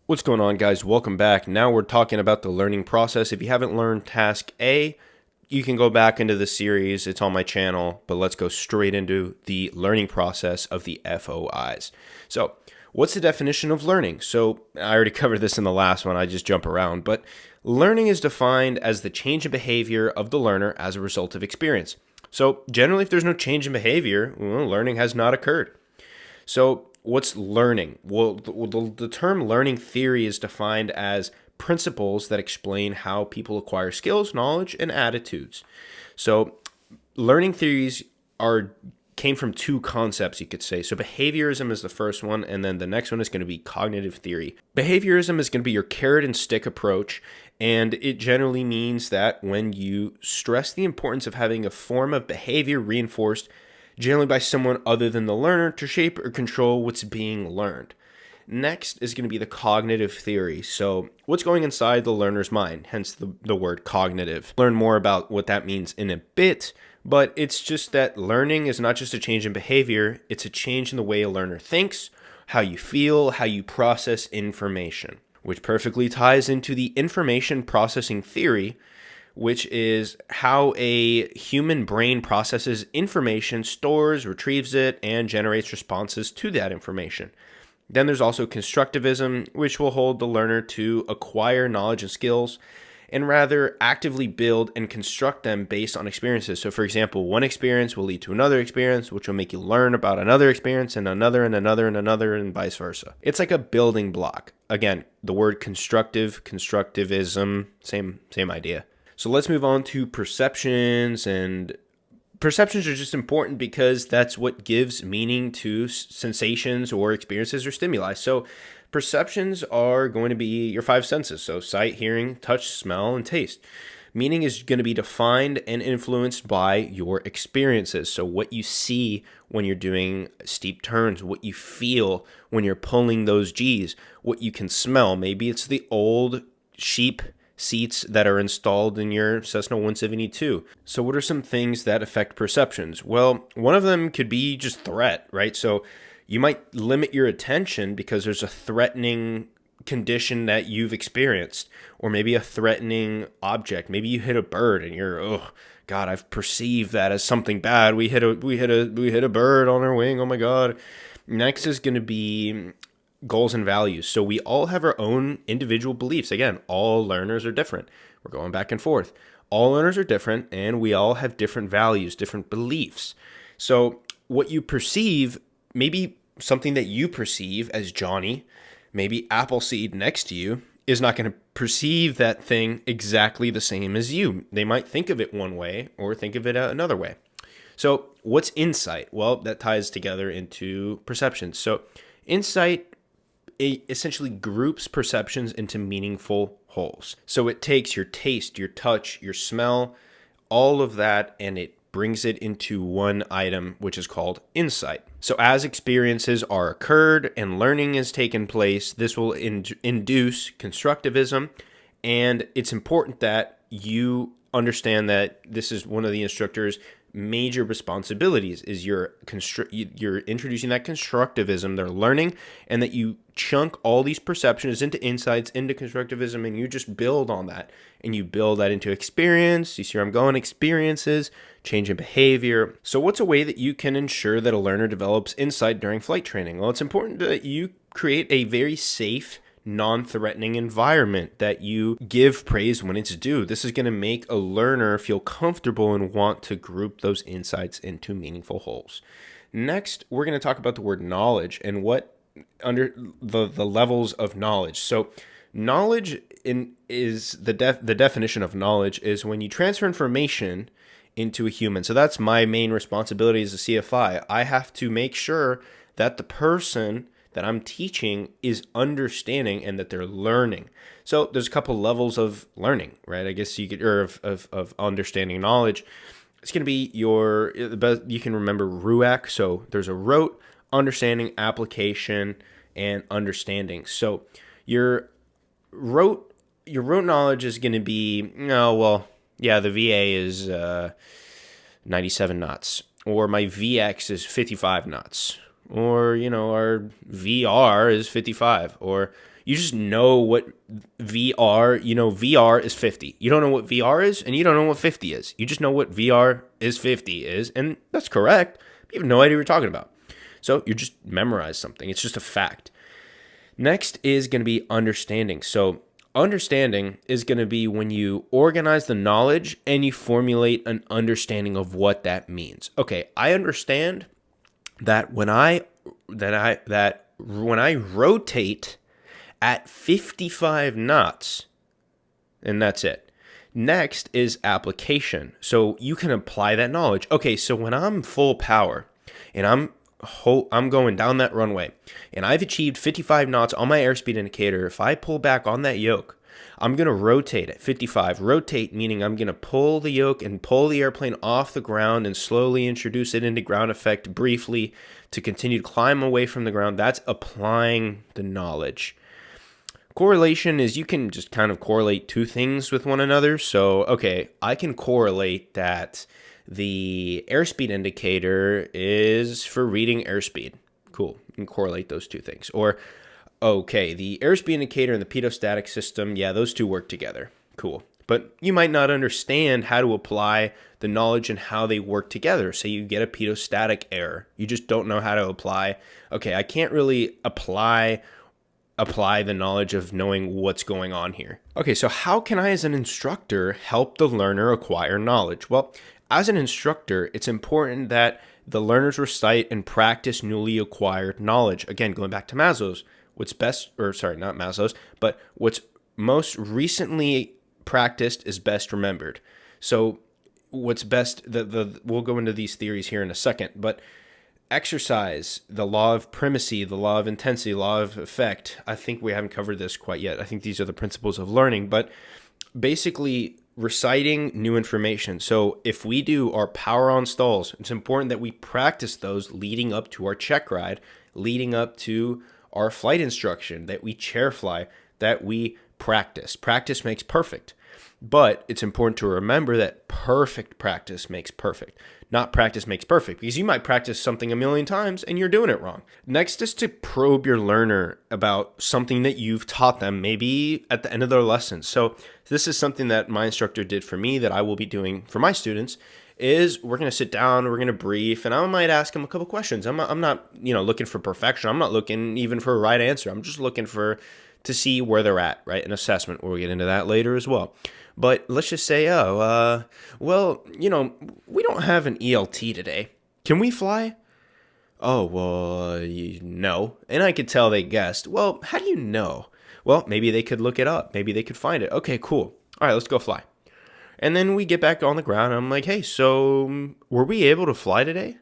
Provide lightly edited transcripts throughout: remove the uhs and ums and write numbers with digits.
What's going on, guys? Welcome back. Now we're talking about the learning process. If you haven't learned task A, you can go back into the series. It's on my channel, but let's go straight into the learning process of the FOIs. So what's the definition of learning? So I already covered this in the last one. I just jump around, but learning is defined as the change in behavior of the learner as a result of experience. So generally, if there's no change in behavior, learning has not occurred. So what's learning? Well, the term learning theory is defined as principles that explain how people acquire skills, knowledge, and attitudes. So learning theories came from two concepts, you could say. So behaviorism is the first one, and then the next one is going to be cognitive theory. Behaviorism is going to be your carrot and stick approach, and it generally means that when you stress the importance of having a form of behavior reinforced generally by someone other than the learner to shape or control what's being learned. Next is going to be the cognitive theory. So what's going inside the learner's mind, hence the word cognitive. Learn more about what that means in a bit, but it's just that learning is not just a change in behavior, it's a change in the way a learner thinks, how you feel, how you process information, which perfectly ties into the information processing theory, which is how a human brain processes information, stores, retrieves it, and generates responses to that information. Then there's also constructivism, which will hold the learner to acquire knowledge and skills and rather actively build and construct them based on experiences. So for example, one experience will lead to another experience, which will make you learn about another experience and another and another and another and vice versa. It's like a building block. Again, the word constructivism, same idea. So let's move on to perceptions, and perceptions are just important because that's what gives meaning to sensations or experiences or stimuli. So perceptions are going to be your five senses. So sight, hearing, touch, smell, and taste. Meaning is going to be defined and influenced by your experiences. So what you see when you're doing steep turns, what you feel when you're pulling those G's, what you can smell. Maybe it's the old sheep seats that are installed in your Cessna 172. So what are some things that affect perceptions? Well, one of them could be just threat, right? So you might limit your attention because there's a threatening condition that you've experienced, or maybe a threatening object. Maybe you hit a bird and you're, oh God, I've perceived that as something bad. We hit a bird on our wing. Oh my God. Next is going to be goals and values. So we all have our own individual beliefs. Again, all learners are different. We're going back and forth. All learners are different, and we all have different values, different beliefs. So what you perceive, maybe something that you perceive as Johnny, maybe Appleseed next to you, is not going to perceive that thing exactly the same as you. They might think of it one way or think of it another way. So what's insight? Well, that ties together into perception. So insight, it essentially groups perceptions into meaningful wholes. So it takes your taste, your touch, your smell, all of that, and it brings it into one item, which is called insight. So as experiences are occurred and learning has taken place, this will induce constructivism. And it's important that you understand that this is one of the instructor's major responsibilities is you're introducing that constructivism, they're learning, and that you chunk all these perceptions into insights, into constructivism, and you just build on that. And you build that into experience. You see where I'm going? Experiences, change in behavior. So what's a way that you can ensure that a learner develops insight during flight training? Well, it's important that you create a very safe, non-threatening environment, that you give praise when it's due. This is going to make a learner feel comfortable and want to group those insights into meaningful wholes. Next, we're going to talk about the word knowledge and what under the levels of knowledge. So knowledge is the definition of knowledge is when you transfer information into a human. So that's my main responsibility as a CFI. I have to make sure that the person that I'm teaching is understanding and that they're learning. So there's a couple levels of learning, right? I guess you could, or of understanding knowledge. It's going to be you can remember RUAC. So there's a rote, understanding, application, and understanding. So your rote knowledge is going to be, the VA is 97 knots, or my VX is 55 knots. Or, our VR is 55, or You just know what VR, VR is 50. You don't know what VR is, and you don't know what 50 is. You just know what VR is 50 is, and that's correct. You have no idea what you're talking about. So you just memorize something. It's just a fact. Next is going to be understanding. So understanding is going to be when you organize the knowledge and you formulate an understanding of what that means. Okay, I understand that when I rotate at 55 knots, and that's it. Next is application. So you can apply that knowledge. Okay, so when I'm full power and I'm going down that runway and I've achieved 55 knots on my airspeed indicator, if I pull back on that yoke, I'm going to rotate at 55. Rotate meaning I'm going to pull the yoke and pull the airplane off the ground and slowly introduce it into ground effect briefly to continue to climb away from the ground. That's applying the knowledge. Correlation is you can just kind of correlate two things with one another. So, okay, I can correlate that the airspeed indicator is for reading airspeed. Cool. You can correlate those two things. Or, okay, the airspeed indicator and the pitot-static system, yeah, those two work together. Cool. But you might not understand how to apply the knowledge and how they work together. So you get a pitot-static error. You just don't know how to apply. Okay, I can't really apply the knowledge of knowing what's going on here. Okay, so how can I as an instructor help the learner acquire knowledge? Well, as an instructor, it's important that the learners recite and practice newly acquired knowledge. Again, going back to Maslow's, what's most recently practiced is best remembered. So what's best, we'll go into these theories here in a second, but exercise, the law of primacy, the law of intensity, law of effect. I think we haven't covered this quite yet. I think these are the principles of learning, but basically reciting new information. So if we do our power on stalls, it's important that we practice those leading up to our check ride, leading up to our flight instruction, that we chair fly, that we practice. Practice makes perfect. But it's important to remember that perfect practice makes perfect, not practice makes perfect, because you might practice something a million times and you're doing it wrong. Next is to probe your learner about something that you've taught them, maybe at the end of their lesson. So this is something that my instructor did for me that I will be doing for my students. Is we're going to sit down, we're going to brief, and I might ask them a couple questions. I'm not looking for perfection. I'm not looking even for a right answer. I'm just looking to see where they're at, right? An assessment. We'll get into that later as well. But let's just say, we don't have an ELT today. Can we fly? Oh, well, no. And I could tell they guessed. Well, how do you know? Well, maybe they could look it up. Maybe they could find it. Okay, cool. All right, let's go fly. And then we get back on the ground. And I'm like, hey, so were we able to fly today?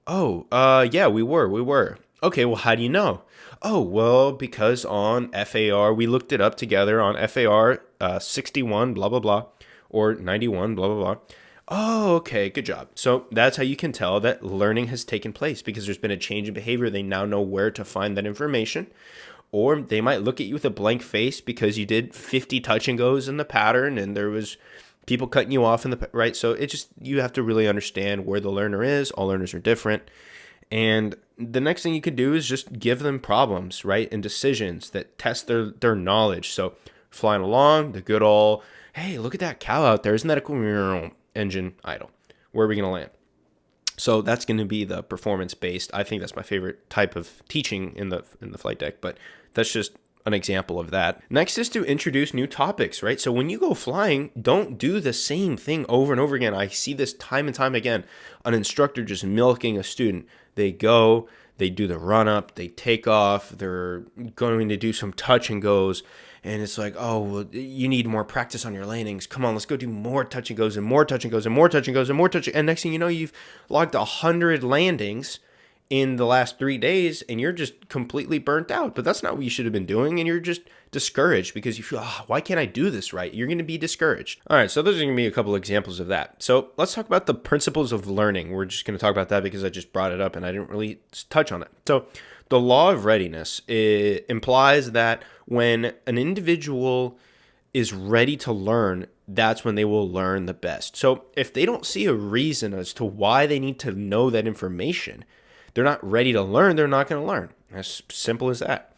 Oh, yeah, we were. Okay, well, how do you know? Oh, well, because on FAR, we looked it up together on FAR 61, blah, blah, blah, or 91, blah, blah, blah. Oh, okay, good job. So that's how you can tell that learning has taken place, because there's been a change in behavior. They now know where to find that information. Or they might look at you with a blank face because you did 50 touch and goes in the pattern and there was people cutting you off in the right. So you have to really understand where the learner is. All learners are different. And the next thing you could do is just give them problems, right? And decisions that test their knowledge. So flying along, the good old, hey, look at that cow out there. Isn't that a cool engine idle? Where are we going to land? So that's going to be the performance-based. I think that's my favorite type of teaching in the flight deck, but that's just an example of that. Next is to introduce new topics, right? So when you go flying, don't do the same thing over and over again. I see this time and time again. An instructor just milking a student. They go, they do the run-up, they take off, they're going to do some touch and goes, and it's like, oh, well, you need more practice on your landings. Come on, let's go do more touch and goes and more touch and goes and more touch and goes and more touch. And next thing you know, you've logged 100 landings in the last 3 days and you're just completely burnt out. But that's not what you should have been doing. And you're just discouraged because you feel, why can't I do this right? You're going to be discouraged. All right, so those are going to be a couple examples of that. So let's talk about the principles of learning. We're just going to talk about that because I just brought it up and I didn't really touch on it. So the law of readiness implies that when an individual is ready to learn, that's when they will learn the best. So if they don't see a reason as to why they need to know that information, they're not ready to learn, they're not going to learn. As simple as that.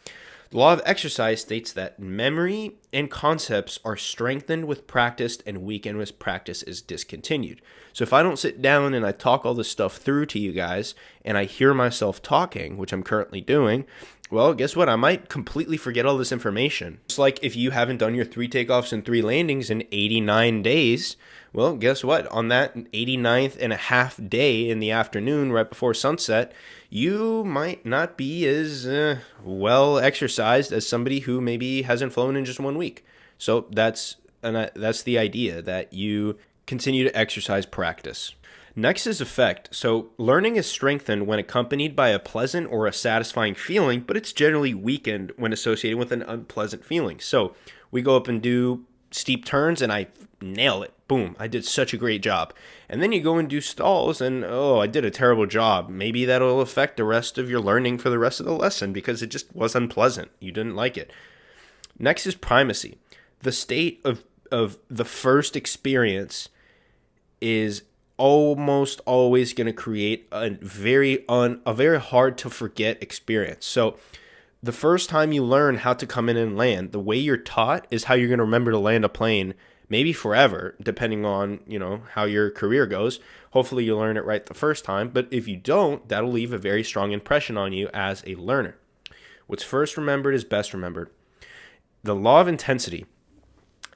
The law of exercise states that memory and concepts are strengthened with practice and weakened with practice is discontinued. So if I don't sit down and I talk all this stuff through to you guys and I hear myself talking, which I'm currently doing, well, guess what? I might completely forget all this information. It's like if you haven't done your 3 takeoffs and 3 landings in 89 days, well, guess what? On that 89th and a half day in the afternoon, right before sunset, you might not be as well exercised as somebody who maybe hasn't flown in just 1 week. So that's the idea, that you continue to exercise practice. Next is effect. So learning is strengthened when accompanied by a pleasant or a satisfying feeling, but it's generally weakened when associated with an unpleasant feeling. So we go up and do steep turns and I nail it. Boom, I did such a great job. And then you go and do stalls and, oh, I did a terrible job. Maybe that'll affect the rest of your learning for the rest of the lesson because it just was unpleasant. You didn't like it. Next is primacy. The state of the first experience is almost always going to create a very hard to forget experience. So the first time you learn how to come in and land, the way you're taught is how you're going to remember to land a plane, maybe forever, depending on, how your career goes. Hopefully you learn it right the first time, but if you don't, that'll leave a very strong impression on you as a learner. What's first remembered is best remembered. The law of intensity.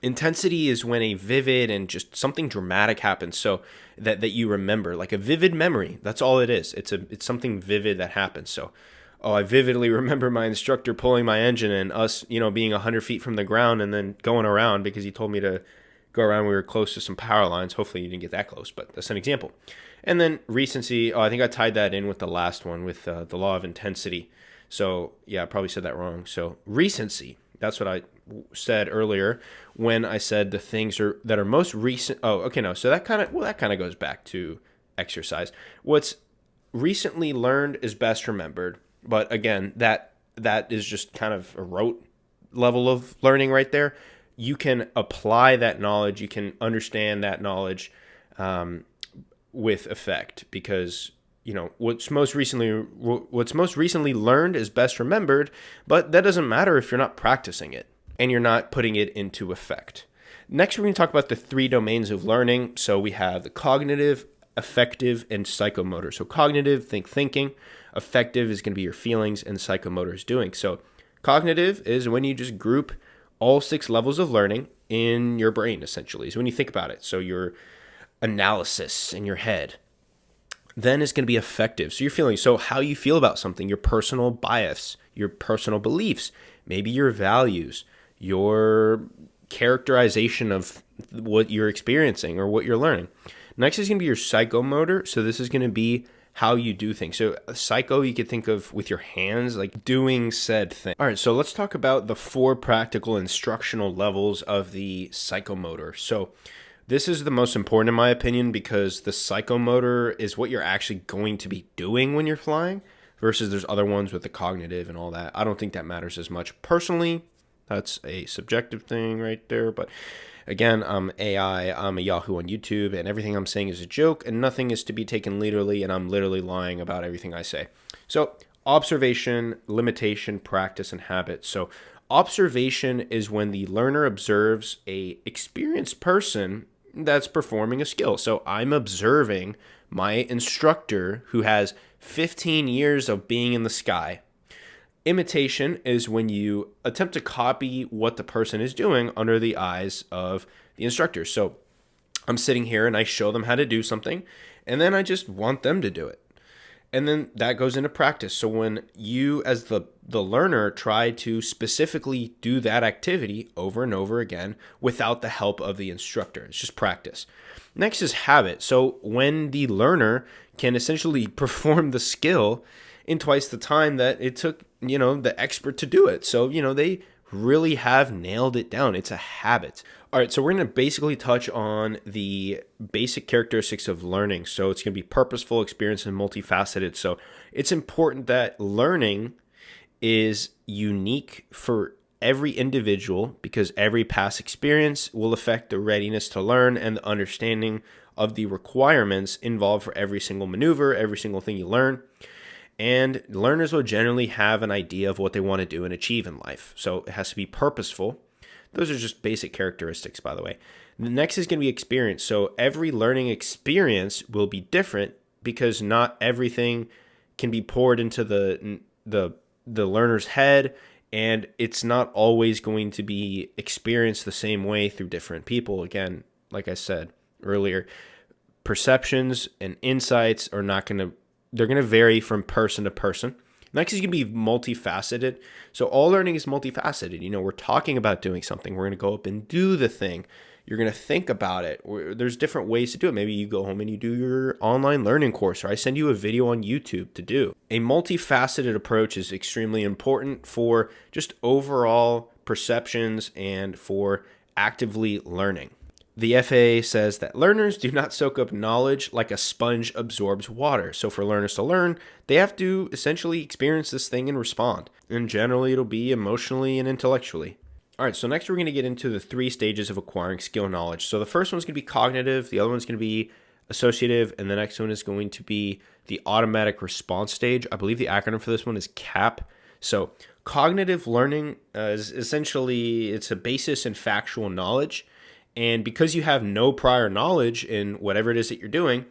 Intensity is when a vivid and just something dramatic happens, so that you remember, like a vivid memory. That's all it is. It's something vivid that happens. So, I vividly remember my instructor pulling my engine and us, being 100 feet from the ground and then going around because he told me to go around. We were close to some power lines. Hopefully you didn't get that close, but that's an example. And then recency. I think I tied that in with the last one with the law of intensity. So yeah, I probably said that wrong. So recency. That's what I said earlier when I said the things that are most recent. Oh, okay, no. So that kind of goes back to exercise. What's recently learned is best remembered. But again, that is just kind of a rote level of learning right there. You can apply that knowledge. You can understand that knowledge with effect because what's most recently learned is best remembered, but that doesn't matter if you're not practicing it and you're not putting it into effect. Next, we're going to talk about the 3 domains of learning. So we have the cognitive, affective, and psychomotor. So cognitive, thinking. Affective is going to be your feelings, and psychomotor is doing. So cognitive is when you just group all 6 levels of learning in your brain, essentially. So when you think about it, so your analysis in your head. Then it's going to be affective. So your feelings, so how you feel about something, your personal bias, your personal beliefs, maybe your values, your characterization of what you're experiencing or what you're learning. Next is going to be your psychomotor. So this is going to be how you do things. So psycho, you could think of with your hands, like doing said thing. All right, so let's talk about the 4 practical instructional levels of the psychomotor. So this is the most important in my opinion because the psychomotor is what you're actually going to be doing when you're flying versus there's other ones with the cognitive and all that. I don't think that matters as much. Personally, that's a subjective thing right there. But again, I'm AI, I'm a Yahoo on YouTube, and everything I'm saying is a joke and nothing is to be taken literally, and I'm literally lying about everything I say. So observation, limitation, practice, and habit. So observation is when the learner observes a experienced person that's performing a skill. So I'm observing my instructor who has 15 years of being in the sky. Imitation is when you attempt to copy what the person is doing under the eyes of the instructor. So I'm sitting here and I show them how to do something, and then I just want them to do it. And then that goes into practice. So when you, as the learner, try to specifically do that activity over and over again without the help of the instructor, it's just practice. Next is habit. So when the learner can essentially perform the skill in twice the time that it took, the expert to do it. So, they really have nailed it down. It's a habit. All right, so we're going to basically touch on the basic characteristics of learning. So it's going to be purposeful, experience, and multifaceted. So it's important that learning is unique for every individual because every past experience will affect the readiness to learn and the understanding of the requirements involved for every single maneuver, every single thing you learn. And learners will generally have an idea of what they want to do and achieve in life. So it has to be purposeful. Those are just basic characteristics, by the way. The next is going to be experience. So every learning experience will be different because not everything can be poured into the learner's head, and it's not always going to be experienced the same way through different people. Again, like I said earlier, perceptions and insights are not going to they're going to vary from person to person. Next is going to be multifaceted. So all learning is multifaceted. We're talking about doing something. We're going to go up and do the thing. You're going to think about it. There's different ways to do it. Maybe you go home and you do your online learning course, or I send you a video on YouTube to do. A multifaceted approach is extremely important for just overall perceptions and for actively learning. The FAA says that learners do not soak up knowledge like a sponge absorbs water. So for learners to learn, they have to essentially experience this thing and respond. And generally, it'll be emotionally and intellectually. All right, so next we're going to get into the 3 stages of acquiring skill knowledge. So the first one's going to be cognitive, the other one's going to be associative, and the next one is going to be the automatic response stage. I believe the acronym for this one is CAP. So cognitive learning is essentially, it's a basis in factual knowledge. And because you have no prior knowledge in whatever it is that you're doing,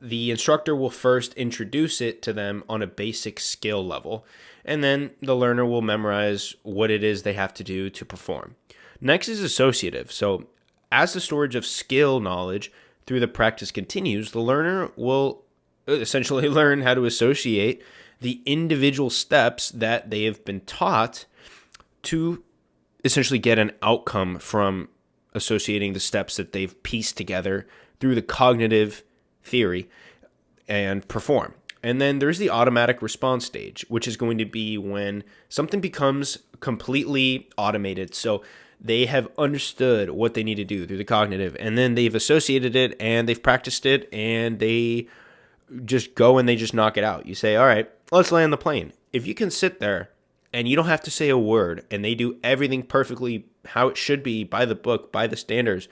the instructor will first introduce it to them on a basic skill level, and then the learner will memorize what it is they have to do to perform. Next is associative. So as the storage of skill knowledge through the practice continues, the learner will essentially learn how to associate the individual steps that they have been taught to essentially get an outcome from associating the steps that they've pieced together through the cognitive theory and perform. And then there's the automatic response stage, which is going to be when something becomes completely automated. So they have understood what they need to do through the cognitive, and then they've associated it and they've practiced it, and they just go and they just knock it out. You say, all right, let's land the plane. If you can sit there and you don't have to say a word, and they do everything perfectly how it should be, by the book, by the standards,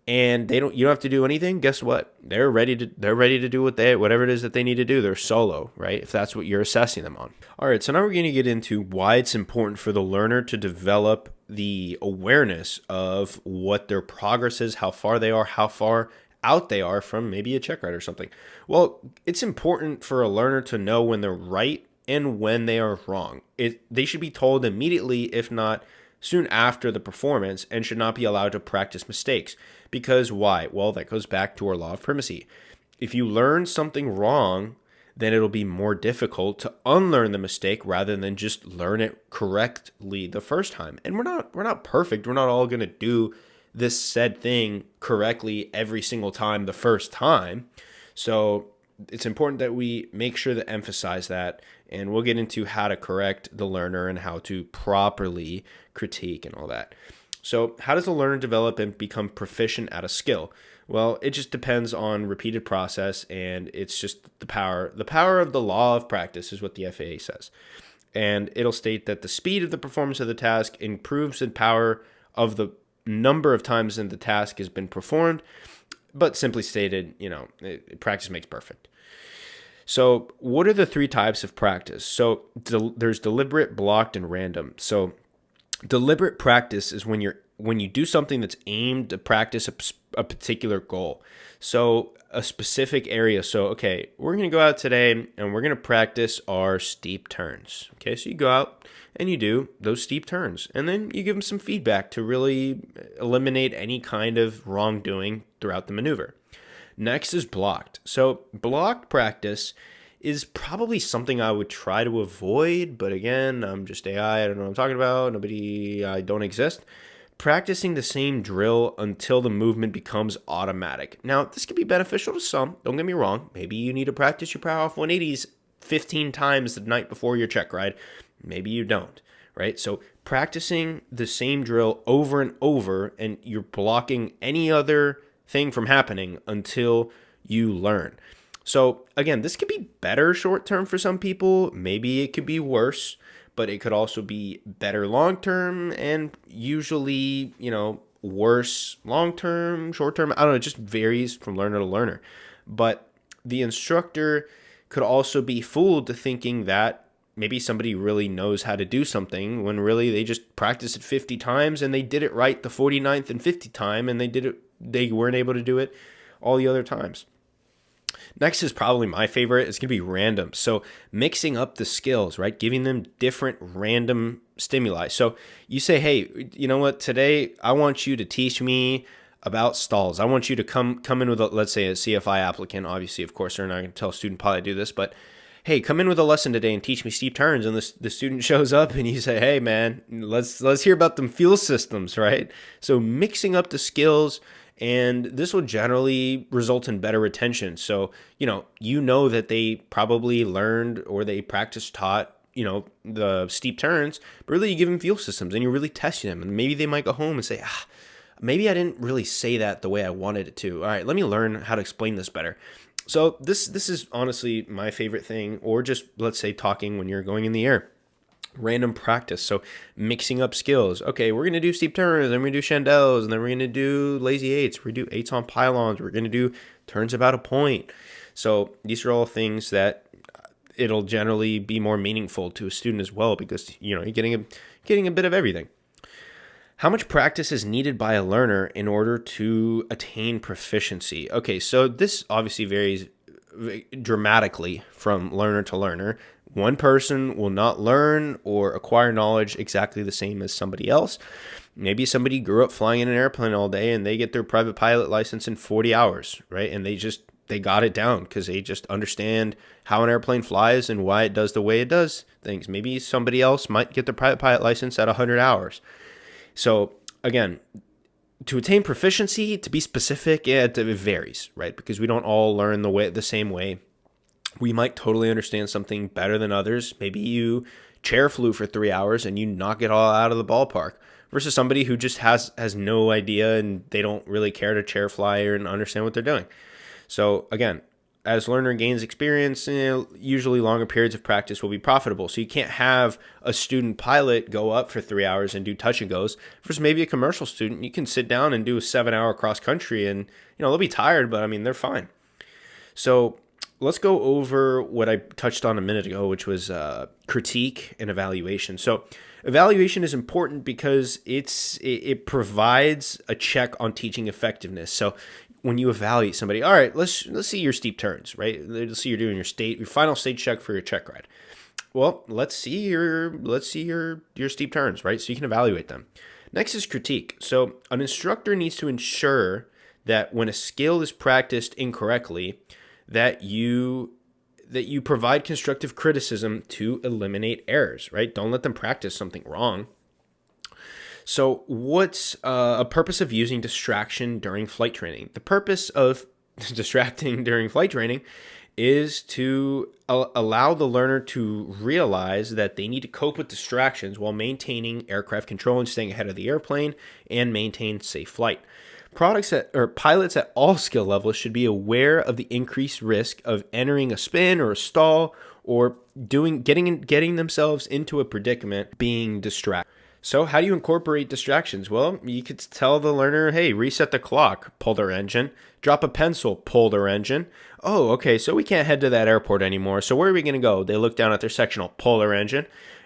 and you don't have to do anything, guess what? They're ready to do whatever it is that they need to do. They're solo, right? If that's what you're assessing them on. All right, so now we're going to get into why it's important for the learner to develop the awareness of what their progress is, how far they are, how far out they are from maybe a checkride or something. Well, it's important for a learner to know when they're right and when they are wrong. They should be told immediately, if not soon after the performance, and should not be allowed to practice mistakes. Because why? Well, that goes back to our law of primacy. If you learn something wrong, then it'll be more difficult to unlearn the mistake rather than just learn it correctly the first time. And we're not perfect. We're not all going to do this said thing correctly every single time the first time. So it's important that we make sure to emphasize that, and we'll get into how to correct the learner and how to properly critique and all that. So how does the learner develop and become proficient at a skill? Well, it just depends on repeated process, and it's just the power of the law of practice is what the FAA says. And it'll state that the speed of the performance of the task improves the power of the number of times that the task has been performed. But simply stated, practice makes perfect. So what are the 3 types of practice? So there's deliberate, blocked, and random. So deliberate practice is when you do something that's aimed to practice a particular goal. So a specific area. So, okay, we're going to go out today and we're going to practice our steep turns. Okay, so you go out and you do those steep turns, and then you give them some feedback to really eliminate any kind of wrongdoing throughout the maneuver. Next is blocked. So blocked practice is probably something I would try to avoid, but again, I'm just AI. I don't know what I'm talking about. I don't exist. Practicing the same drill until the movement becomes automatic. Now, this can be beneficial to some. Don't get me wrong. Maybe you need to practice your power off 180s 15 times the night before your check ride. Maybe you don't, right? So practicing the same drill over and over, and you're blocking any other thing from happening until you learn. So again, this could be better short term for some people. Maybe it could be worse, but it could also be better long term, and usually, worse long term, short term. I don't know, it just varies from learner to learner. But the instructor could also be fooled to thinking that maybe somebody really knows how to do something when really they just practiced it 50 times and they did it right the 49th and 50th time, and they weren't able to do it all the other times. Next is probably my favorite. It's going to be random. So mixing up the skills, right? Giving them different random stimuli. So you say, hey, you know what? Today I want you to teach me about stalls. I want you to come in with, let's say, a CFI applicant. Obviously, of course, they're not going to tell a student pilot to do this, but hey, come in with a lesson today and teach me steep turns. And the student shows up and you say, hey, man, let's hear about them fuel systems, right? So mixing up the skills, and this will generally result in better retention. So, you know that they probably learned or they taught, the steep turns, but really you give them fuel systems and you're really testing them. And maybe they might go home and say, maybe I didn't really say that the way I wanted it to. All right, let me learn how to explain this better. So this is honestly my favorite thing, or just, let's say, talking when you're going in the air. Random practice. So mixing up skills. Okay, we're going to do steep turns, then we're going to do chandelles, and then we're going to do lazy eights. We're going to do eights on pylons. We're going to do turns about a point. So these are all things that it'll generally be more meaningful to a student as well, because, you're getting a bit of everything. How much practice is needed by a learner in order to attain proficiency? Okay, so this obviously varies dramatically from learner to learner. One person will not learn or acquire knowledge exactly the same as somebody else. Maybe somebody grew up flying in an airplane all day and they get their private pilot license in 40 hours, right? And they got it down because they just understand how an airplane flies and why it does the way it does things. Maybe somebody else might get their private pilot license at 100 hours. So again, to attain proficiency, to be specific, it varies, right? Because we don't all learn the same way. We might totally understand something better than others. Maybe you chair flew for 3 hours and you knock it all out of the ballpark, versus somebody who just has no idea and they don't really care to chair fly and understand what they're doing. So again, as learner gains experience, usually longer periods of practice will be profitable. So you can't have a student pilot go up for 3 hours and do touch and goes. Versus maybe a commercial student, you can sit down and do a 7-hour cross country, and they'll be tired, but they're fine. So let's go over what I touched on a minute ago, which was critique and evaluation. So evaluation is important because it provides a check on teaching effectiveness. So when you evaluate somebody, all right, let's see your steep turns, right? Let's see you're doing your final state check for your checkride. Well, let's see your steep turns, right? So you can evaluate them. Next is critique. So an instructor needs to ensure that when a skill is practiced incorrectly, that you provide constructive criticism to eliminate errors, right? Don't let them practice something wrong. So what's a purpose of using distraction during flight training? The purpose of distracting during flight training is to allow the learner to realize that they need to cope with distractions while maintaining aircraft control and staying ahead of the airplane and maintain safe flight. Pilots at all skill levels should be aware of the increased risk of entering a spin or a stall, or getting themselves into a predicament, being distracted. So how do you incorporate distractions? Well, you could tell the learner, hey, reset the clock, pull their engine, drop a pencil, pull their engine. Oh, okay, so we can't head to that airport anymore. So where are we going to go? They look down at their sectional, pull their engine.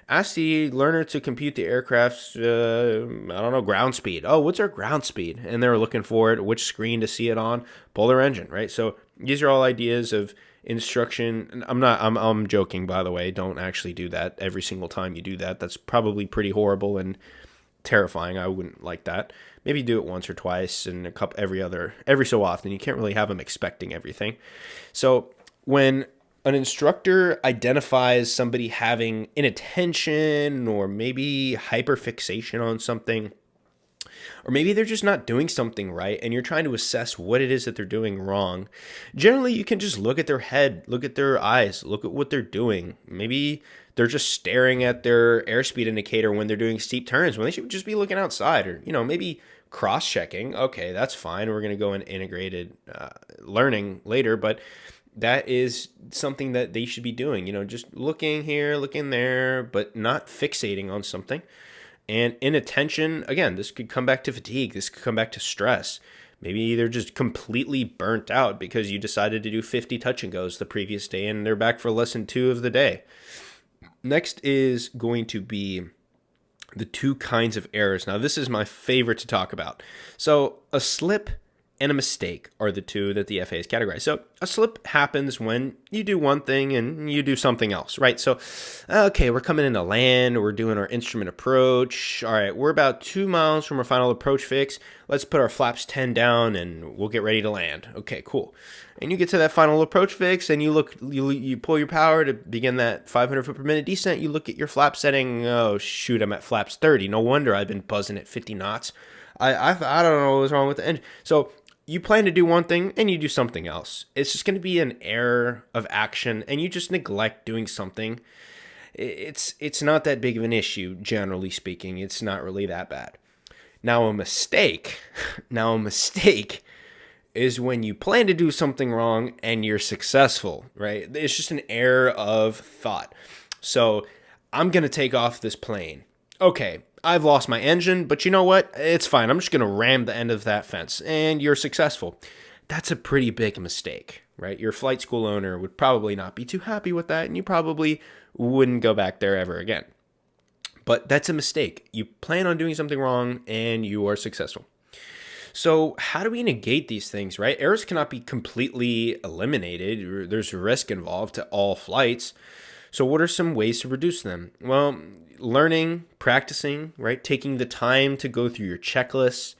Ask the learner to compute the aircraft's, ground speed. Oh, what's our ground speed? And they're looking for it, which screen to see it on, pull their engine, right? So these are all ideas of instruction. I'm joking, by the way. Don't actually do that every single time you do that. That's probably pretty horrible and terrifying. I wouldn't like that. Maybe do it once or twice and every so often. You can't really have them expecting everything. So when an instructor identifies somebody having inattention or maybe hyperfixation on something, or maybe they're just not doing something right and you're trying to assess what it is that they're doing wrong, generally you can just look at their head, look at their eyes, look at what they're doing. Maybe they're just staring at their airspeed indicator when they're doing steep turns when they should just be looking outside, or maybe cross-checking. Okay, that's fine. We're going to go in integrated learning later, but that is something that they should be doing, just looking here, looking there, but not fixating on something. And inattention, again, this could come back to fatigue. This could come back to stress. Maybe they're just completely burnt out because you decided to do 50 touch and goes the previous day and they're back for lesson 2 of the day. Next is going to be the 2 kinds of errors. Now, this is my favorite to talk about. So a slip and a mistake are the 2 that the FAA has categorized. So a slip happens when you do one thing and you do something else, right? So, okay, we're coming into land, we're doing our instrument approach. All right, we're about 2 miles from our final approach fix. Let's put our flaps 10 down and we'll get ready to land. Okay, cool. And you get to that final approach fix and you pull your power to begin that 500 foot per minute descent. You look at your flap setting. Oh, shoot, I'm at flaps 30. No wonder I've been buzzing at 50 knots. I don't know what's wrong with the engine. So you plan to do one thing and you do something else. It's just going to be an error of action and you just neglect doing something. It's not that big of an issue, generally speaking. It's not really that bad. Now a mistake is when you plan to do something wrong and you're successful, right? It's just an error of thought. So I'm going to take off this plane. Okay, I've lost my engine, but you know what? It's fine. I'm just going to ram the end of that fence, and you're successful. That's a pretty big mistake, right? Your flight school owner would probably not be too happy with that, and you probably wouldn't go back there ever again. But that's a mistake. You plan on doing something wrong, and you are successful. So how do we negate these things, right? Errors cannot be completely eliminated. There's risk involved to all flights. So what are some ways to reduce them? Well, learning, practicing, right? Taking the time to go through your checklists.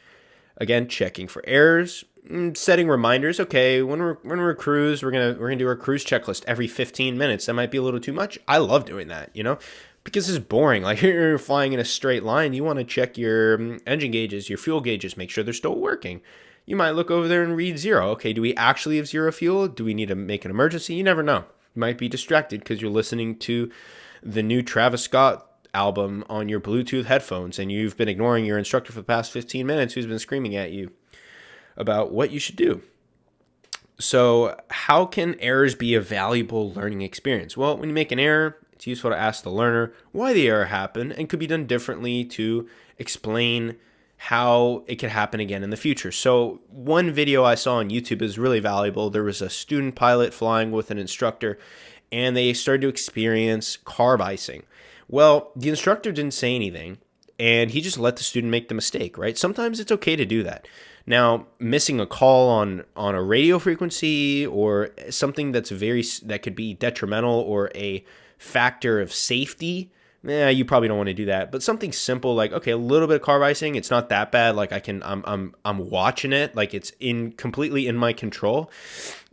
Again, checking for errors, setting reminders. Okay, when we're cruise, we're gonna do our cruise checklist every 15 minutes. That might be a little too much. I love doing that, because it's boring. Like you're flying in a straight line. You want to check your engine gauges, your fuel gauges, make sure they're still working. You might look over there and read 0. Okay, do we actually have 0 fuel? Do we need to make an emergency? You never know. You might be distracted because you're listening to the new Travis Scott album on your Bluetooth headphones and you've been ignoring your instructor for the past 15 minutes who's been screaming at you about what you should do. So how can errors be a valuable learning experience? Well, when you make an error, it's useful to ask the learner why the error happened and could be done differently to explain how it could happen again in the future. So one video I saw on YouTube is really valuable. There was a student pilot flying with an instructor and they started to experience carb icing. Well, the instructor didn't say anything and he just let the student make the mistake, right? Sometimes it's okay to do that. Now, missing a call on a radio frequency or something that could be detrimental or a factor of safety, you probably don't want to do that. But something simple like, okay, a little bit of carb icing, it's not that bad. Like I'm watching it, like it's completely in my control.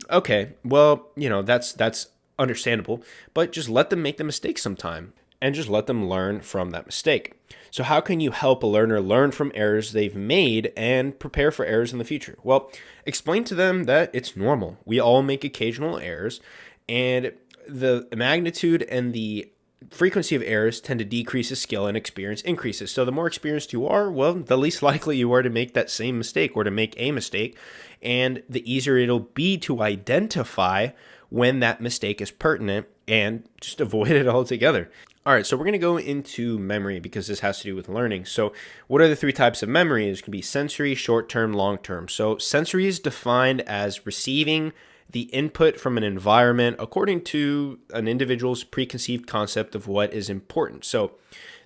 Okay, well, that's understandable, but just let them make the mistake sometime and just let them learn from that mistake. So how can you help a learner learn from errors they've made and prepare for errors in the future? Well, explain to them that it's normal. We all make occasional errors, and the magnitude and the frequency of errors tend to decrease as skill and experience increases. So the more experienced you are, well, the least likely you are to make that same mistake or to make a mistake, and the easier it'll be to identify when that mistake is pertinent and just avoid it altogether. All right, so we're going to go into memory because this has to do with learning. So what are the 3 types of memory? It can be sensory, short-term, long-term. So sensory is defined as receiving the input from an environment according to an individual's preconceived concept of what is important. So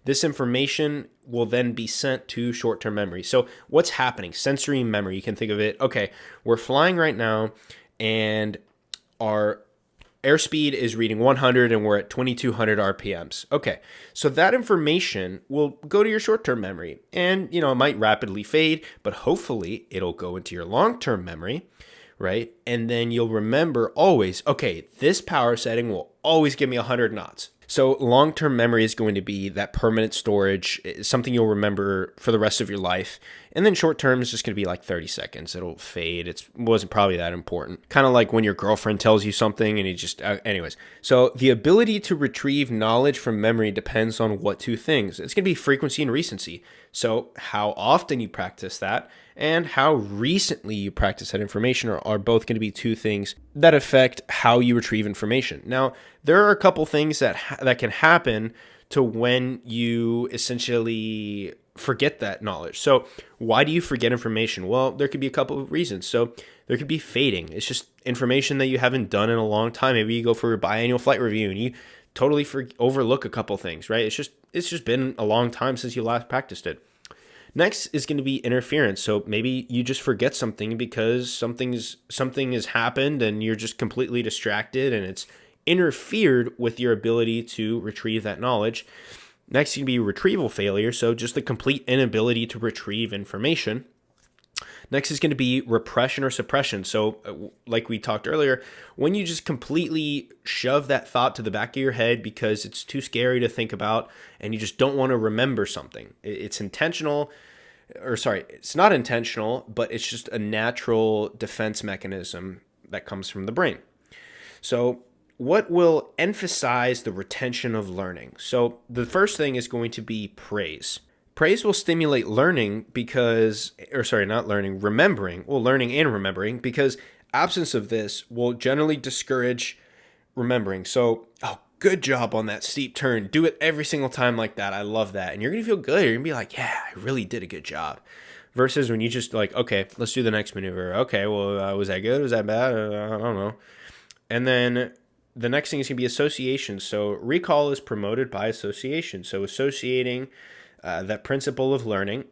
this information will then be sent to short-term memory. So what's happening? Sensory memory, you can think of it, okay, we're flying right now and our airspeed is reading 100 and we're at 2200 RPMs. Okay, so that information will go to your short-term memory and, it might rapidly fade, but hopefully it'll go into your long-term memory, right? And then you'll remember always, okay, this power setting will always give me 100 knots. So long-term memory is going to be that permanent storage, something you'll remember for the rest of your life. And then short-term is just going to be like 30 seconds. It'll fade. It wasn't probably that important. Kind of like when your girlfriend tells you something and you just, anyways. So the ability to retrieve knowledge from memory depends on what 2 things. It's going to be frequency and recency. So how often you practice that and how recently you practice that information are both going to be 2 things that affect how you retrieve information. Now, there are a couple things that can happen to when you essentially forget that knowledge. So why do you forget information? Well, there could be a couple of reasons. So there could be fading. It's just information that you haven't done in a long time. Maybe you go for a biannual flight review and you totally overlook a couple things, right? It's just been a long time since you last practiced it. Next is going to be interference. So maybe you just forget something because something has happened and you're just completely distracted and it's interfered with your ability to retrieve that knowledge. Next is going to be retrieval failure. So just the complete inability to retrieve information. Next is going to be repression or suppression. So like we talked earlier, when you just completely shove that thought to the back of your head because it's too scary to think about and you just don't want to remember something. It's intentional, or sorry, it's not intentional, but it's just a natural defense mechanism that comes from the brain. So what will emphasize the retention of learning? So the first thing is going to be praise. Praise will stimulate learning remembering. Well, learning and remembering, because absence of this will generally discourage remembering. So, oh, good job on that steep turn. Do it every single time like that. I love that. And you're going to feel good. You're going to be like, yeah, I really did a good job. Versus when you just like, okay, let's do the next maneuver. Okay, well, was that good? Was that bad? I don't know. And then the next thing is going to be association. So recall is promoted by association. So associating that principle of learning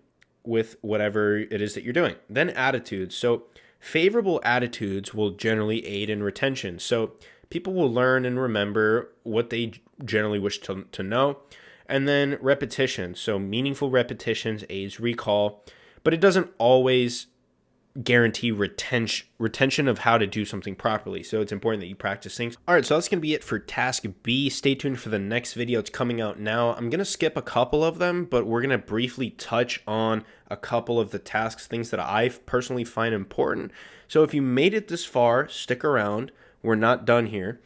with whatever it is that you're doing. Then attitudes. So favorable attitudes will generally aid in retention. So people will learn and remember what they generally wish to know. And then repetition. So meaningful repetitions aids recall, but it doesn't always guarantee retention of how to do something properly. So it's important that you practice things. All right, so that's going to be it for task B. Stay tuned for the next video. It's coming out now. I'm going to skip a couple of them, but we're going to briefly touch on a couple of the tasks, things that I personally find important. So if you made it this far, stick around. We're not done here.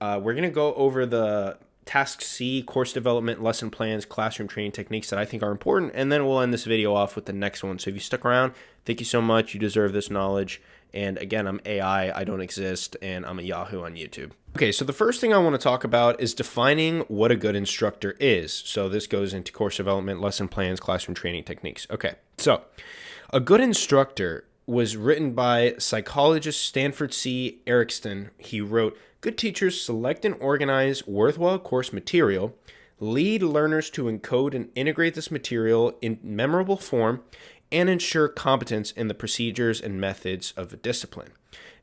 We're going to go over the Task C, course development, lesson plans, classroom training techniques that I think are important, and then we'll end this video off with the next one. So if you stuck around, thank you so much. You deserve this knowledge. And again, I'm AI, I don't exist, and I'm a Yahoo on YouTube. Okay, so the first thing I want to talk about is defining what a good instructor is. So this goes into course development, lesson plans, classroom training techniques. Okay, so a good instructor was written by psychologist Stanford C. Erickson. He wrote, "Good teachers select and organize worthwhile course material, lead learners to encode and integrate this material in memorable form, and ensure competence in the procedures and methods of a discipline.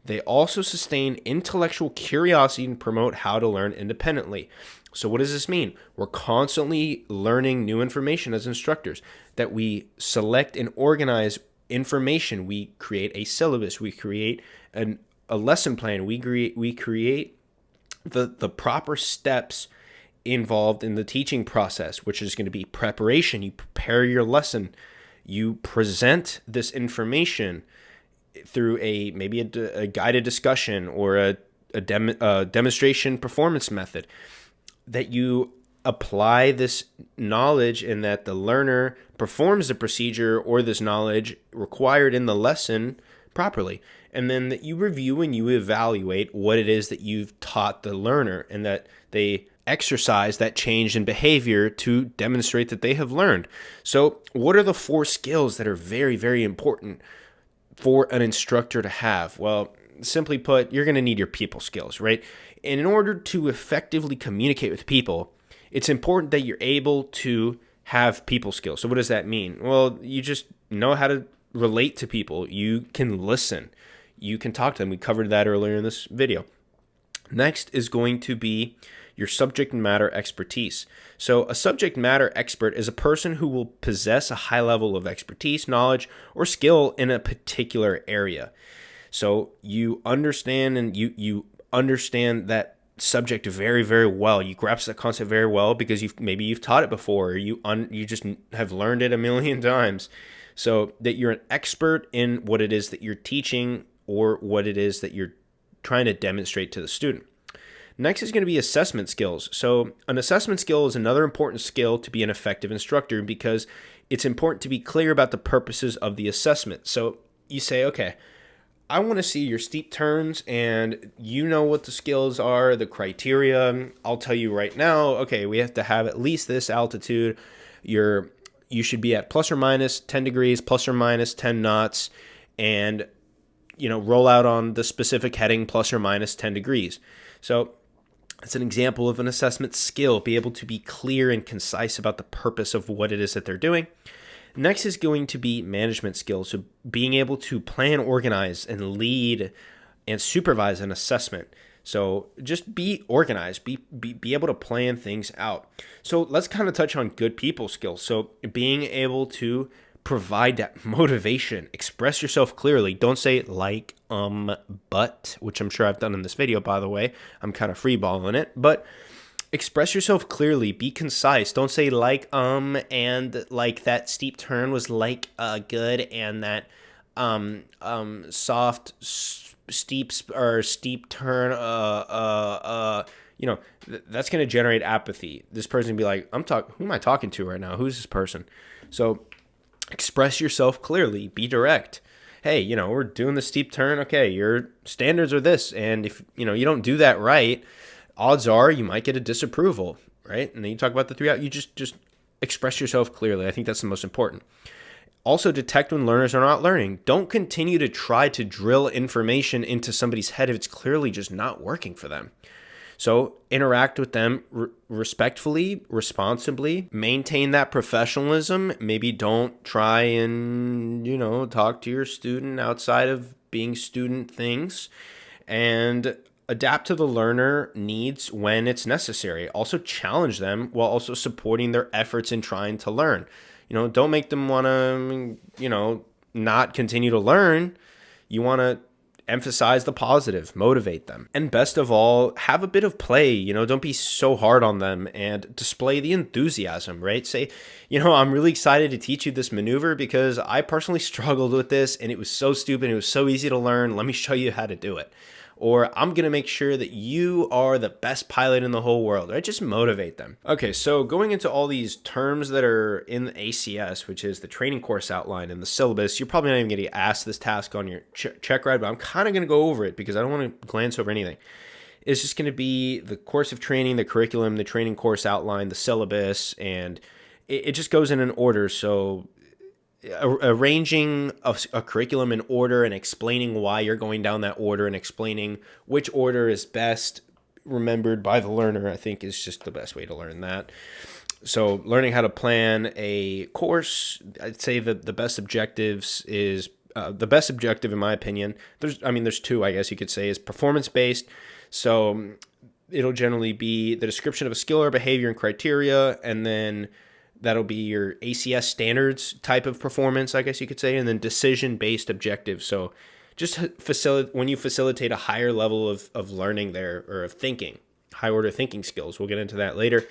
They also sustain intellectual curiosity and promote how to learn independently." So what does this mean? We're constantly learning new information as instructors, that we select and organize information. We create a syllabus. We create a lesson plan. We create the proper steps involved in the teaching process, which is going to be preparation. You prepare your lesson. You present this information through maybe a guided discussion or a demonstration performance method, that you apply this knowledge and that the learner performs the procedure or this knowledge required in the lesson properly. And then that you review and you evaluate what it is that you've taught the learner, and that they exercise that change in behavior to demonstrate that they have learned. So what are the 4 skills that are very, very important for an instructor to have? Well, simply put, you're going to need your people skills, right? And in order to effectively communicate with people, it's important that you're able to have people skills. So what does that mean? Well, you just know how to relate to people. You can listen. You can talk to them. We covered that earlier in this video. Next is going to be your subject matter expertise. So a subject matter expert is a person who will possess a high level of expertise, knowledge, or skill in a particular area. So you understand you understand that subject very, very well. You grasp that concept very well because you've taught it before, or you just have learned it a million times. So that you're an expert in what it is that you're teaching or what it is that you're trying to demonstrate to the student. Next is going to be assessment skills. So an assessment skill is another important skill to be an effective instructor, because it's important to be clear about the purposes of the assessment. So you say, okay, I want to see your steep turns, and you know what the skills are, the criteria. I'll tell you right now, okay, we have to have at least this altitude. Your you should be at plus or minus 10 degrees, plus or minus 10 knots, and roll out on the specific heading plus or minus 10 degrees. So it's an example of an assessment skill, be able to be clear and concise about the purpose of what it is that they're doing. Next is going to be management skills. So being able to plan, organize, and lead and supervise an assessment. So just be organized, be able to plan things out. So let's kind of touch on good people skills. So being able to provide that motivation, express yourself clearly. Don't say like, but, which I'm sure I've done in this video, by the way. I'm kind of freeballing it, but express yourself clearly, be concise. Don't say like, and like that steep turn was like, good, and that, soft, steep turn, that's going to generate apathy. This person be like, who am I talking to right now? Who's this person? So express yourself clearly, be direct. Hey, we're doing the steep turn. Okay, your standards are this. And if, you don't do that right, odds are you might get a disapproval, right? And then you talk about the 3 out. You just express yourself clearly. I think that's the most important. Also, detect when learners are not learning. Don't continue to try to drill information into somebody's head if it's clearly just not working for them. So interact with them respectfully, responsibly, maintain that professionalism. Maybe don't try and, talk to your student outside of being student things, and adapt to the learner needs when it's necessary. Also challenge them while also supporting their efforts in trying to learn. Don't make them want to, not continue to learn. You want to emphasize the positive, motivate them. And best of all, have a bit of play. Don't be so hard on them, and display the enthusiasm, right? Say, I'm really excited to teach you this maneuver because I personally struggled with this and it was so stupid. It was so easy to learn. Let me show you how to do it. Or I'm going to make sure that you are the best pilot in the whole world, right? Just motivate them. Okay, so going into all these terms that are in the ACS, which is the training course outline and the syllabus, you're probably not even going to get asked this task on your checkride, but I'm kind of going to go over it because I don't want to glance over anything. It's just going to be the course of training, the curriculum, the training course outline, the syllabus, and it just goes in an order. So arranging a curriculum in order and explaining why you're going down that order and explaining which order is best remembered by the learner, I think is just the best way to learn that. So learning how to plan a course, I'd say that the best objectives is the best objective in my opinion. There's 2, I guess you could say, is performance-based. So it'll generally be the description of a skill or behavior and criteria, and then that'll be your ACS standards type of performance, I guess you could say, and then decision-based objectives. So just when you facilitate a higher level of learning there, or of thinking, high-order thinking skills, we'll get into that later,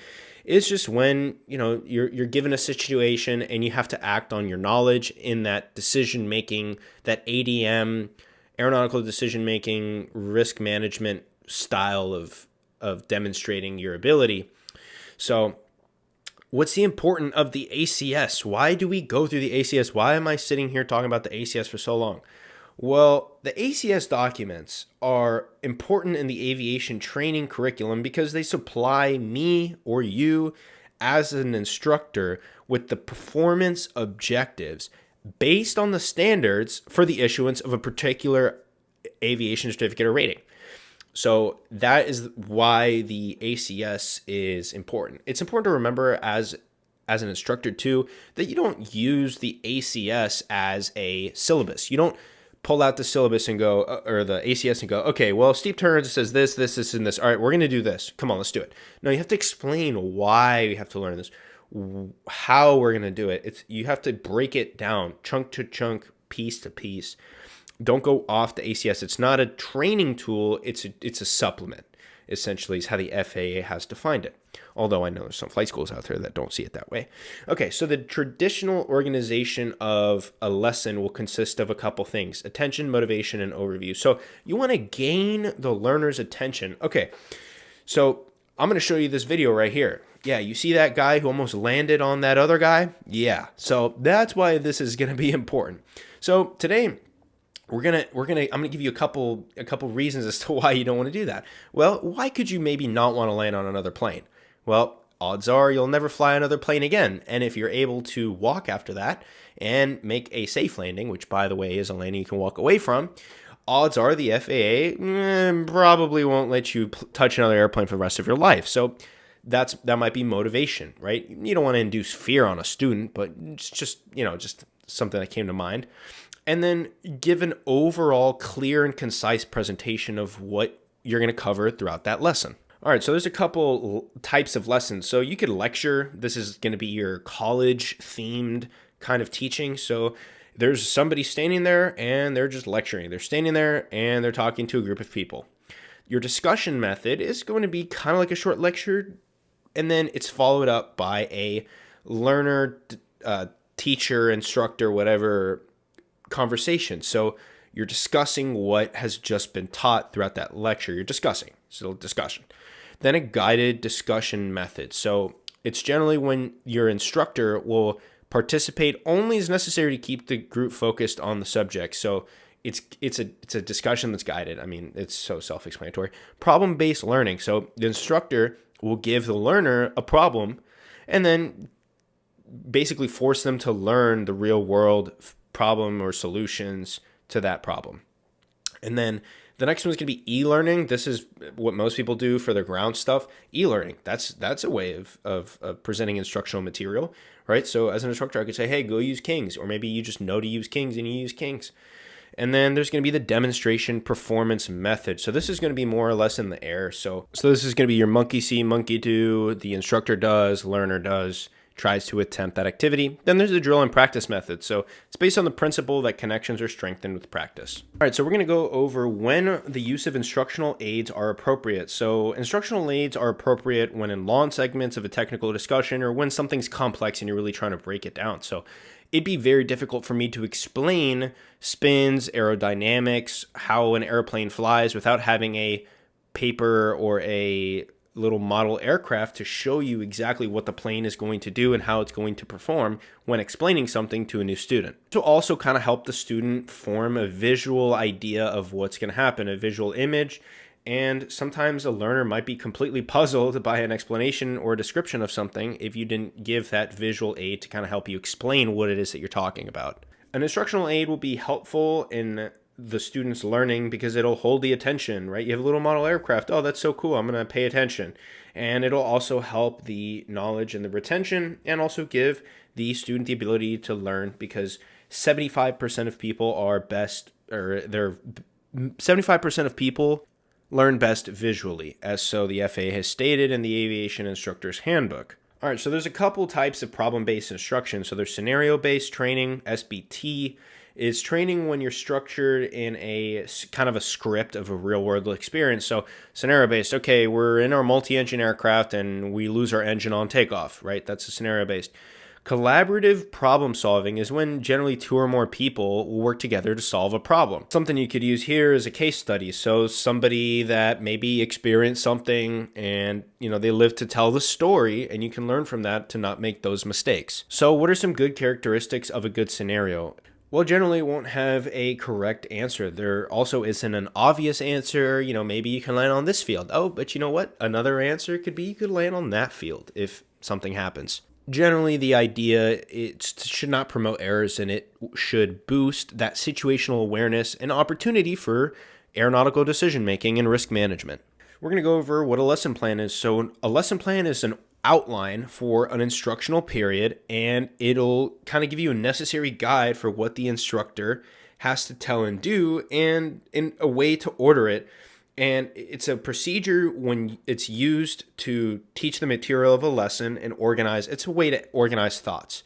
it's just when, you're given a situation and you have to act on your knowledge in that decision-making, that ADM, aeronautical decision-making, risk management style of demonstrating your ability. So what's the importance of the ACS? Why do we go through the ACS? Why am I sitting here talking about the ACS for so long? Well, the ACS documents are important in the aviation training curriculum because they supply me or you as an instructor with the performance objectives based on the standards for the issuance of a particular aviation certificate or rating. So that is why the ACS is important. It's important to remember as an instructor too, that you don't use the ACS as a syllabus. You don't pull out the syllabus and go, or the ACS and go, okay, well, steep turns, it says this, and this. All right, we're going to do this. Come on, let's do it. No, you have to explain why we have to learn this, how we're going to do it. You have to break it down, chunk to chunk, piece to piece. Don't go off the ACS. It's not a training tool. It's a supplement, essentially, is how the FAA has defined it. Although I know there's some flight schools out there that don't see it that way. Okay, so the traditional organization of a lesson will consist of a couple things: attention, motivation, and overview. So you want to gain the learner's attention. Okay, so I'm going to show you this video right here. Yeah, you see that guy who almost landed on that other guy? Yeah, so that's why this is going to be important. So today, I'm gonna give you a couple reasons as to why you don't want to do that. Well, why could you maybe not want to land on another plane? Well, odds are you'll never fly another plane again. And if you're able to walk after that and make a safe landing, which by the way is a landing you can walk away from, odds are the FAA probably won't let you touch another airplane for the rest of your life. So that might be motivation, right? You don't want to induce fear on a student, but it's just something that came to mind. And then give an overall clear and concise presentation of what you're going to cover throughout that lesson. All right, so there's a couple types of lessons. So you could lecture. This is going to be your college-themed kind of teaching. So there's somebody standing there and they're just lecturing. They're standing there and they're talking to a group of people. Your discussion method is going to be kind of like a short lecture, and then it's followed up by a learner, teacher, instructor, whatever conversation. So you're discussing what has just been taught throughout that lecture. You're discussing, so discussion. Then a guided discussion method. So it's generally when your instructor will participate only as necessary to keep the group focused on the subject. So it's a discussion that's guided. I mean, it's so self-explanatory. Problem-based learning. So the instructor will give the learner a problem and then basically force them to learn the real world problem or solutions to that problem. And then the next one is going to be e-learning. This is what most people do for their ground stuff. E-learning, that's a way of presenting instructional material, right? So as an instructor, I could say, hey, go use Kings, or maybe you just know to use Kings and you use Kings. And then there's going to be the demonstration performance method. So this is going to be more or less in the air. So this is going to be your monkey see, monkey do. The instructor does, learner does, tries to attempt that activity. Then there's the drill and practice method. So it's based on the principle that connections are strengthened with practice. All right, so we're going to go over when the use of instructional aids are appropriate. So instructional aids are appropriate when in long segments of a technical discussion or when something's complex and you're really trying to break it down. So it'd be very difficult for me to explain spins, aerodynamics, how an airplane flies without having a paper or a little model aircraft to show you exactly what the plane is going to do and how it's going to perform when explaining something to a new student. To also kind of help the student form a visual idea of what's going to happen, a visual image. And sometimes a learner might be completely puzzled by an explanation or a description of something if you didn't give that visual aid to kind of help you explain what it is that you're talking about. An instructional aid will be helpful in the student's learning because it'll hold the attention, right? You have a little model aircraft. Oh, that's so cool. I'm going to pay attention. And it'll also help the knowledge and the retention and also give the student the ability to learn because 75% of people are best, or 75% of people learn best visually, as so the FAA has stated in the Aviation Instructor's Handbook. All right, so there's a couple types of problem-based instruction. So there's scenario-based training, SBT, is training when you're structured in a kind of a script of a real-world experience. So scenario-based, okay, we're in our multi-engine aircraft and we lose our engine on takeoff, right? That's a scenario-based. Collaborative problem solving is when generally two or more people will work together to solve a problem. Something you could use here is a case study. So somebody that maybe experienced something and they live to tell the story, and you can learn from that to not make those mistakes. So what are some good characteristics of a good scenario? Well, generally it won't have a correct answer. There also isn't an obvious answer. Maybe you can land on this field. Oh, but you know what? Another answer could be you could land on that field if something happens. Generally, the idea, it should not promote errors, and it should boost that situational awareness and opportunity for aeronautical decision-making and risk management. We're going to go over what a lesson plan is. So a lesson plan is an outline for an instructional period, and it'll kind of give you a necessary guide for what the instructor has to tell and do, and in a way to order it. And it's a procedure when it's used to teach the material of a lesson and organize. It's a way to organize thoughts.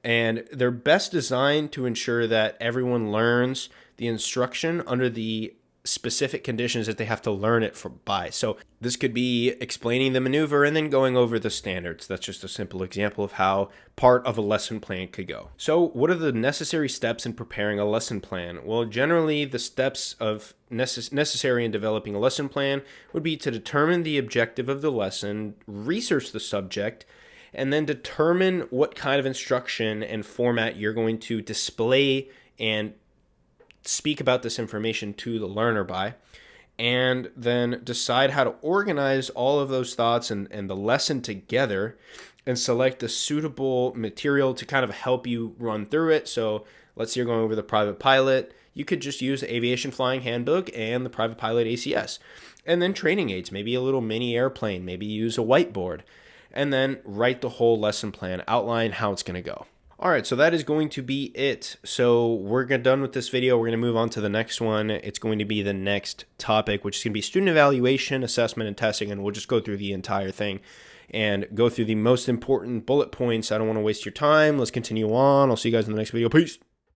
And they're best designed to ensure that everyone learns the instruction under the specific conditions that they have to learn it by. So this could be explaining the maneuver and then going over the standards. That's just a simple example of how part of a lesson plan could go. So what are the necessary steps in preparing a lesson plan? Well, generally the steps of necessary in developing a lesson plan would be to determine the objective of the lesson, research the subject, and then determine what kind of instruction and format you're going to display and speak about this information to the learner by. and then decide how to organize all of those thoughts and the lesson together, and select a suitable material to kind of help you run through it. So let's say you're going over the private pilot. You could just use the Aviation Flying Handbook and the Private Pilot ACS. And then training aids, maybe a little mini airplane, maybe use a whiteboard. And then write the whole lesson plan, outline how it's going to go. All right, so that is going to be it. So we're done with this video. We're going to move on to the next one. It's going to be the next topic, which is going to be student evaluation, assessment, and testing. And we'll just go through the entire thing and go through the most important bullet points. I don't want to waste your time. Let's continue on. I'll see you guys in the next video. Peace.